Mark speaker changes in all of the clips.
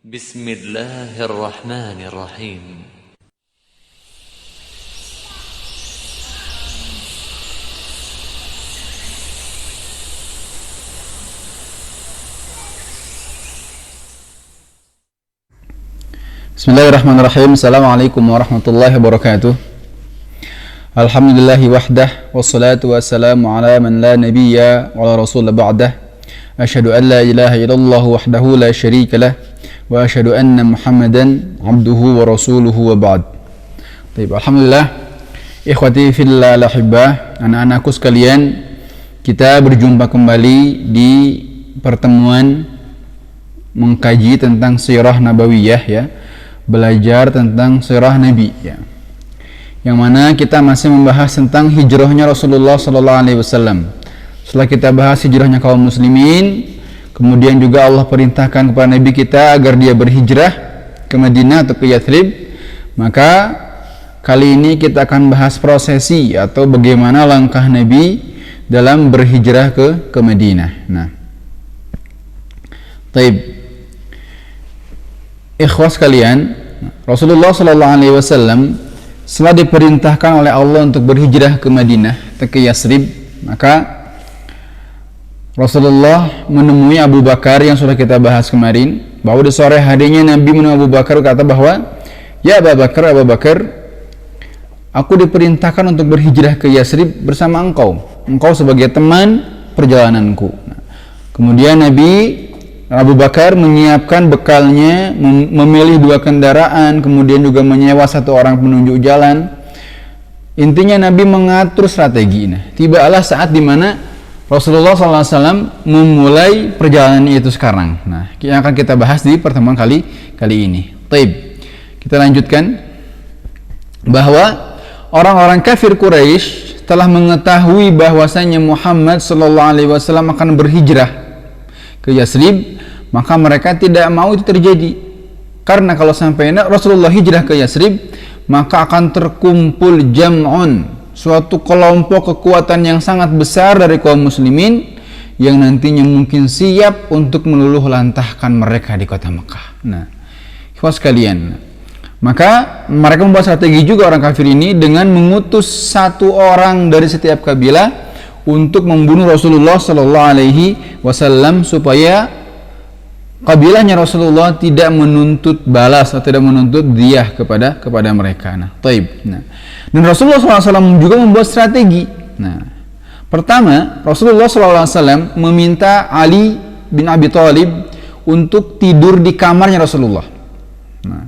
Speaker 1: بسم الله الرحمن الرحيم
Speaker 2: Bismillahirrahmanirrahim. Assalamualaikum warahmatullahi wabarakatuh. Alhamdulillahi wahdah, wassalatu wassalamu ala man la nabiyya wa la rasula ba'dah. Asyhadu an la ilaha illallah wahdahu la syarika lah, wa asyhadu anna Muhammadan abduhu wa rasuluhu wa ba'd. Baik, alhamdulillah. Ikhwati fillah al-ahibbah, anak-anakku sekalian, kita berjumpa kembali di pertemuan mengkaji tentang sirah nabawiyah ya. Belajar tentang sirah Nabi ya. Yang mana kita masih membahas tentang hijrahnya Rasulullah sallallahu alaihi wasallam. Setelah kita bahas hijrahnya kaum muslimin, kemudian juga Allah perintahkan kepada Nabi kita agar dia berhijrah ke Madinah atau ke Yathrib. Maka kali ini kita akan bahas prosesi atau bagaimana langkah Nabi dalam berhijrah ke Madinah. Nah, taib. Ikhwas sekalian, Rasulullah sallallahu alaihi wasallam setelah diperintahkan oleh Allah untuk berhijrah ke Madinah atau ke Yathrib, maka Rasulullah menemui Abu Bakar yang sudah kita bahas kemarin, bahwa di sore harinya Nabi menemui Abu Bakar kata bahwa, "Ya Abu Bakar, aku diperintahkan untuk berhijrah ke Yathrib bersama engkau sebagai teman perjalananku." Nah, kemudian Abu Bakar menyiapkan bekalnya, memilih 2 kendaraan, kemudian juga menyewa 1 orang penunjuk jalan. Intinya Nabi mengatur strategi. Nah, tibalah saat dimana Rasulullah SAW memulai perjalanan itu sekarang. Nah, yang akan kita bahas di pertemuan kali ini. Taib. Kita lanjutkan bahwa orang-orang kafir Quraisy telah mengetahui bahwasanya Muhammad SAW akan berhijrah ke Yathrib, maka mereka tidak mau itu terjadi, karena kalau sampai Rasulullah hijrah ke Yathrib, maka akan terkumpul jam'un, suatu kelompok kekuatan yang sangat besar dari kaum muslimin yang nantinya mungkin siap untuk meluluh lantahkan mereka di kota Mekah. Nah, ikhwas sekalian, maka mereka membuat strategi juga orang kafir ini dengan mengutus 1 orang dari setiap kabilah untuk membunuh Rasulullah sallallahu alaihi wasallam supaya kabilahnya Rasulullah tidak menuntut balas atau tidak menuntut diyah kepada mereka. Nah, taib. Nah, dan Rasulullah SAW juga membuat strategi. Nah, pertama, Rasulullah SAW meminta Ali bin Abi Thalib untuk tidur di kamarnya Rasulullah. Nah,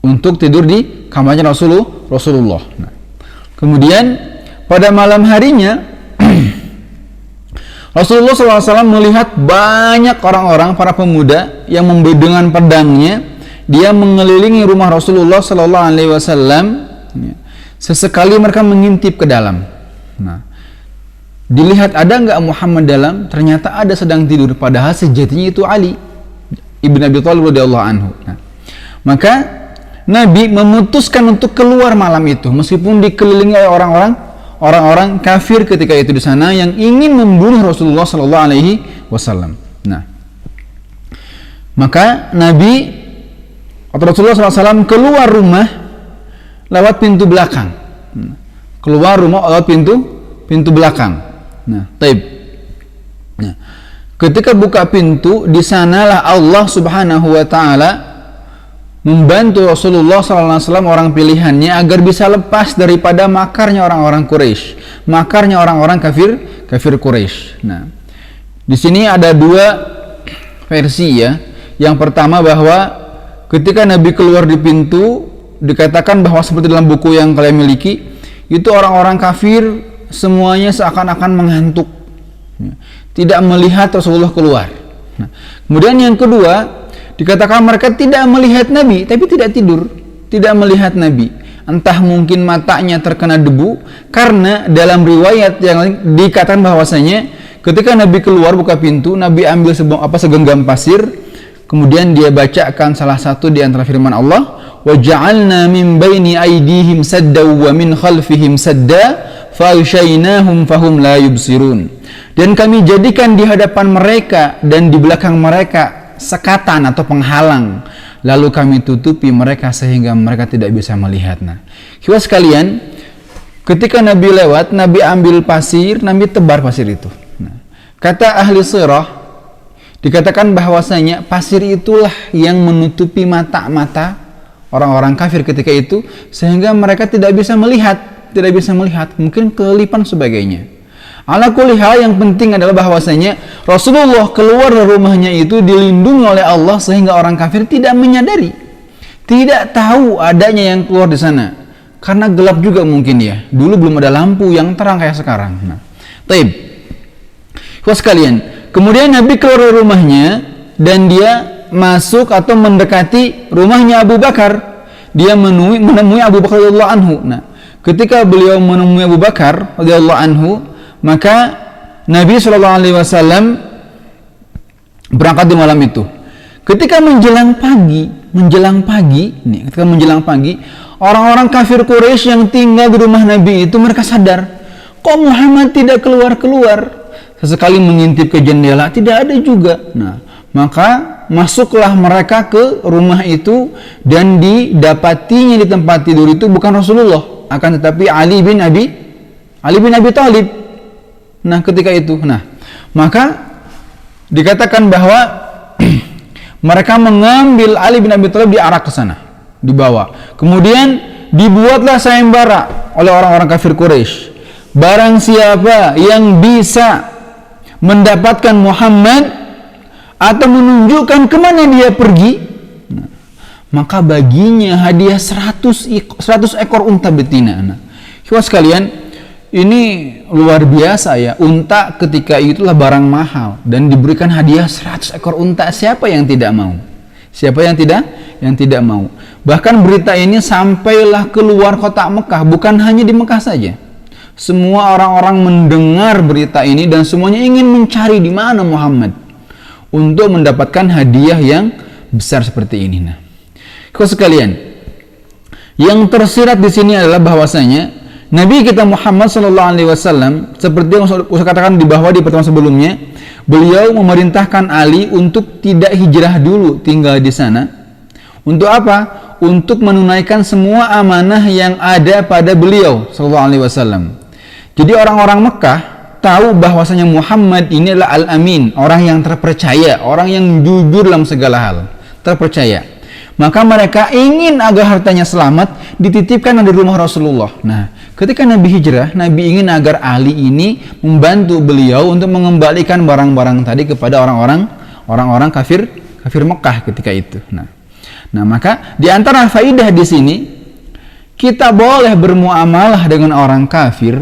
Speaker 2: untuk tidur di kamarnya Rasulullah. Nah, kemudian pada malam harinya Rasulullah SAW melihat banyak orang-orang, para pemuda yang dengan pedangnya, dia mengelilingi rumah Rasulullah SAW. Sesekali mereka mengintip ke dalam. Nah, dilihat ada nggak Muhammad dalam, ternyata ada sedang tidur, padahal sejatinya itu Ali ibn Abi Thalib radhiyallahu anhu. Nah, maka Nabi memutuskan untuk keluar malam itu, meskipun dikelilingi oleh orang-orang kafir ketika itu di sana yang ingin membunuh Rasulullah sallallahu alaihi wasallam. Nah, maka Nabi atau Rasulullah SAW keluar rumah lewat pintu belakang. Keluar rumah lewat pintu belakang. Nah, taib. Nah, ketika buka pintu, di sanalah Allah Subhanahu wa taala membantu Rasulullah SAW, orang pilihannya, agar bisa lepas daripada makarnya orang-orang Quraisy, makarnya orang-orang kafir Quraisy. Nah, di sini ada 2 versi ya. Yang pertama bahwa ketika Nabi keluar di pintu, dikatakan bahwa seperti dalam buku yang kalian miliki, itu orang-orang kafir semuanya seakan-akan mengantuk, tidak melihat Rasulullah keluar. Nah, kemudian yang kedua, dikatakan mereka tidak melihat Nabi, tapi tidak tidur, tidak melihat Nabi. Entah mungkin matanya terkena debu, karena dalam riwayat yang dikatakan bahwasanya ketika Nabi keluar buka pintu, Nabi ambil segenggam pasir, kemudian dia bacakan salah satu di antara firman Allah, "Wa ja'alna min baini aydihim sadda wa min khalfihim sadda fa aghshaynahum fahum la yubsirun." Dan kami jadikan di hadapan mereka dan di belakang mereka sekatan atau penghalang, lalu kami tutupi mereka sehingga mereka tidak bisa melihat. Nah, ikhwah sekalian, ketika Nabi lewat, Nabi ambil pasir, Nabi tebar pasir itu. Nah, kata ahli sirah, dikatakan bahwasanya pasir itulah yang menutupi mata-mata orang-orang kafir ketika itu, sehingga mereka tidak bisa melihat, mungkin kelipan sebagainya. Ala kulli hal, yang penting adalah bahwasanya Rasulullah keluar dari rumahnya itu dilindungi oleh Allah sehingga orang kafir tidak menyadari, tidak tahu adanya yang keluar di sana. Karena gelap juga mungkin ya. Dulu belum ada lampu yang terang kayak sekarang. Nah, taib. Sekalian, kemudian Nabi keluar dari rumahnya dan dia masuk atau mendekati rumahnya Abu Bakar. Dia menemui Abu Bakar radhiyallahu anhu. Nah, ketika beliau menemui Abu Bakar radhiyallahu anhu, maka Nabi SAW berangkat di malam itu. Ketika menjelang pagi, orang-orang kafir Quraisy yang tinggal di rumah Nabi itu mereka sadar, kok Muhammad tidak keluar-keluar. Sesekali mengintip ke jendela, tidak ada juga. Nah, maka masuklah mereka ke rumah itu dan didapatinya di tempat tidur itu bukan Rasulullah, akan tetapi Ali bin Abi Thalib. Nah, ketika itu, maka dikatakan bahwa mereka mengambil Ali bin Abi Thalib, diarak ke sana, dibawa. Kemudian dibuatlah sayembara oleh orang-orang kafir Quraisy. Barang siapa yang bisa mendapatkan Muhammad atau menunjukkan kemana dia pergi, maka baginya hadiah 100 ekor unta betina. Nah, sekalian, ini luar biasa ya. Unta ketika itulah barang mahal dan diberikan hadiah 100 ekor unta. Siapa yang tidak mau? Yang tidak mau. Bahkan berita ini sampailah keluar kota Mekah, bukan hanya di Mekah saja. Semua orang-orang mendengar berita ini dan semuanya ingin mencari di mana Muhammad untuk mendapatkan hadiah yang besar seperti ini. Nah, sekalian, yang tersirat di sini adalah bahwasanya Nabi kita Muhammad SAW, seperti yang saya katakan di bawah di pertemuan sebelumnya, beliau memerintahkan Ali untuk tidak hijrah dulu tinggal di sana. Untuk apa? Untuk menunaikan semua amanah yang ada pada beliau SAW. Jadi orang-orang Mekah tahu bahwasanya Muhammad ini adalah Al-Amin, orang yang terpercaya, orang yang jujur dalam segala hal, terpercaya. Maka mereka ingin agar hartanya selamat dititipkan di rumah Rasulullah. Nah, ketika Nabi hijrah, Nabi ingin agar Ali ini membantu beliau untuk mengembalikan barang-barang tadi kepada orang-orang kafir Mekah ketika itu. Nah, maka di antara faidah di sini, kita boleh bermuamalah dengan orang kafir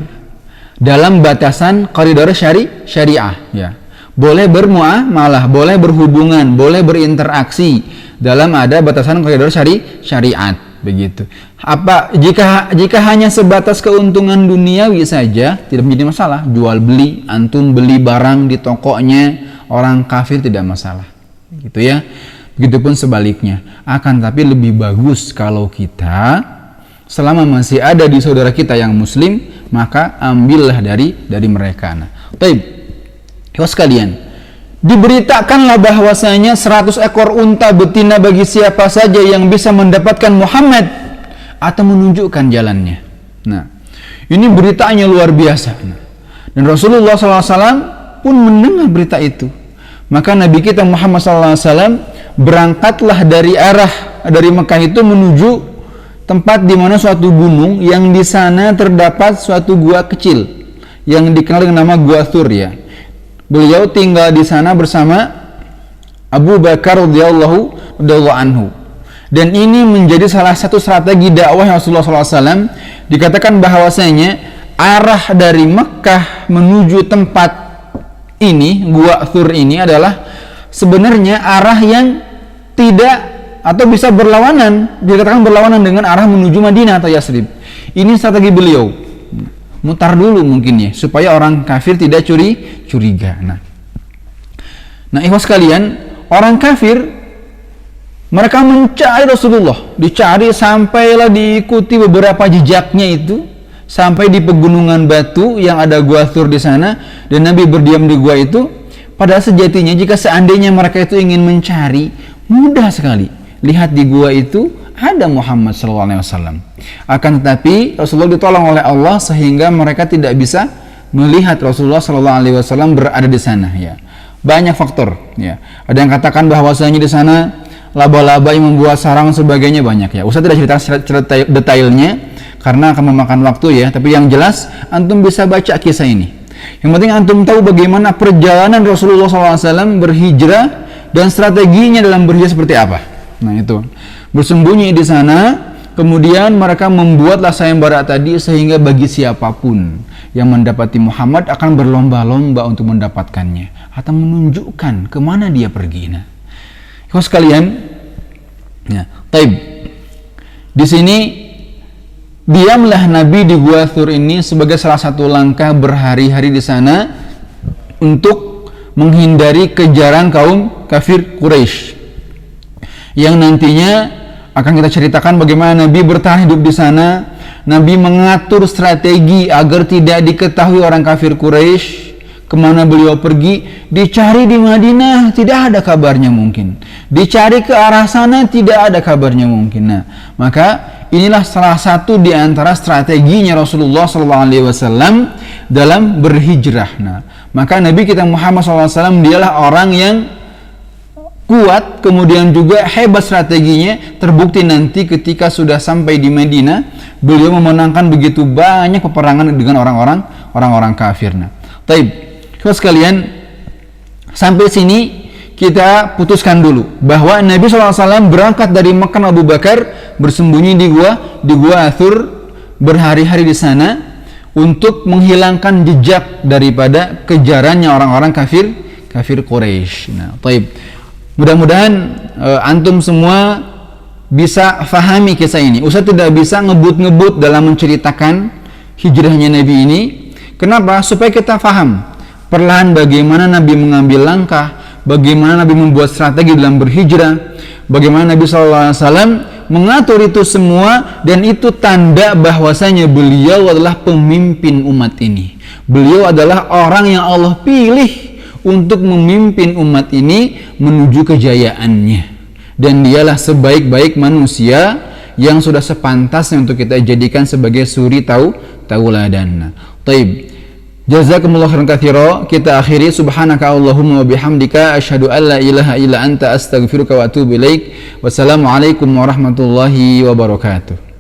Speaker 2: dalam batasan koridor syariah ya. Boleh bermuamalah, boleh berhubungan, boleh berinteraksi dalam ada batasan koridor syariat begitu. Apa jika hanya sebatas keuntungan duniawi saja, tidak menjadi masalah. Jual beli, antum beli barang di tokonya orang kafir tidak masalah, gitu ya. Begitupun sebaliknya. Akan tapi lebih bagus kalau kita selama masih ada di saudara kita yang muslim, maka ambillah dari mereka. Nah, baik. Sekalian, diberitakanlah bahwasanya 100 ekor unta betina bagi siapa saja yang bisa mendapatkan Muhammad atau menunjukkan jalannya. Nah, ini beritanya luar biasa. Dan Rasulullah SAW pun mendengar berita itu. Maka Nabi kita Muhammad SAW berangkatlah dari Mekah itu menuju tempat di mana suatu gunung yang di sana terdapat suatu gua kecil yang dikenal dengan nama Gua Thur ya. Beliau tinggal di sana bersama Abu Bakar radhiyallahu anhu. Dan ini menjadi salah satu strategi dakwah Rasulullah SAW. Dikatakan bahwasanya arah dari Mekah menuju tempat ini, Gua Thur ini adalah sebenarnya arah yang tidak atau bisa berlawanan, dikatakan berlawanan dengan arah menuju Madinah atau Yasrib. Ini strategi beliau. Mutar dulu mungkin ya, supaya orang kafir tidak curiga. Nah, ikhwas sekalian, orang kafir mereka mencari Rasulullah, dicari sampailah diikuti beberapa jejaknya itu sampai di pegunungan batu yang ada Gua Thur di sana, dan Nabi berdiam di gua itu. Padahal sejatinya jika seandainya mereka itu ingin mencari, mudah sekali. Lihat di gua itu ada Muhammad SAW. Akan tetapi Rasulullah ditolong oleh Allah sehingga mereka tidak bisa melihat Rasulullah SAW berada di sana. Ya, banyak faktor. Ya, ada yang katakan bahwasanya di sana laba-laba yang membuat sarang sebagainya banyak. Ya, Ustaz tidak cerita detailnya karena akan memakan waktu ya. Tapi yang jelas antum bisa baca kisah ini. Yang penting antum tahu bagaimana perjalanan Rasulullah SAW berhijrah dan strateginya dalam berhijrah seperti apa. Nah itu, bersembunyi di sana, kemudian mereka membuatlah sayembara tadi sehingga bagi siapapun yang mendapati Muhammad akan berlomba-lomba untuk mendapatkannya atau menunjukkan kemana dia pergi. Nah, ikhwas sekalian, ya, taib. Di sini diamlah Nabi di Gua Thur ini sebagai salah satu langkah berhari-hari di sana untuk menghindari kejaran kaum kafir Quraisy. Yang nantinya akan kita ceritakan bagaimana Nabi bertahan hidup di sana. Nabi mengatur strategi agar tidak diketahui orang kafir Quraisy kemana beliau pergi. Dicari di Madinah, tidak ada kabarnya mungkin. Dicari ke arah sana, tidak ada kabarnya mungkin. Nah, maka inilah salah satu di antara strateginya Rasulullah SAW dalam berhijrah. Nah, maka Nabi kita Muhammad SAW dialah orang yang kuat, kemudian juga hebat strateginya. Terbukti nanti ketika sudah sampai di Madinah, beliau memenangkan begitu banyak peperangan dengan orang-orang kafir. Nah, taib, sekalian, sampai sini kita putuskan dulu bahwa Nabi SAW berangkat dari Mekah Abu Bakar bersembunyi di gua Thur berhari-hari di sana untuk menghilangkan jejak daripada kejarannya orang-orang kafir Quraisy. Nah, taib. Mudah-mudahan antum semua bisa fahami kisah ini. Ustaz tidak bisa ngebut-ngebut dalam menceritakan hijrahnya Nabi ini. Kenapa? Supaya kita faham perlahan bagaimana Nabi mengambil langkah, bagaimana Nabi membuat strategi dalam berhijrah, bagaimana Nabi SAW mengatur itu semua, dan itu tanda bahwasanya beliau adalah pemimpin umat ini. Beliau adalah orang yang Allah pilih untuk memimpin umat ini menuju kejayaannya, dan dialah sebaik-baik manusia yang sudah sepantasnya untuk kita jadikan sebagai suri tauladan. Taib, jazakumullah khairan katsira. Kita akhiri, subhanaka allahumma wa bihamdika asyhadu an la ilaha illa anta astaghfiruka wa atubu ilaik. Wassalamualaikum warahmatullahi wabarakatuh.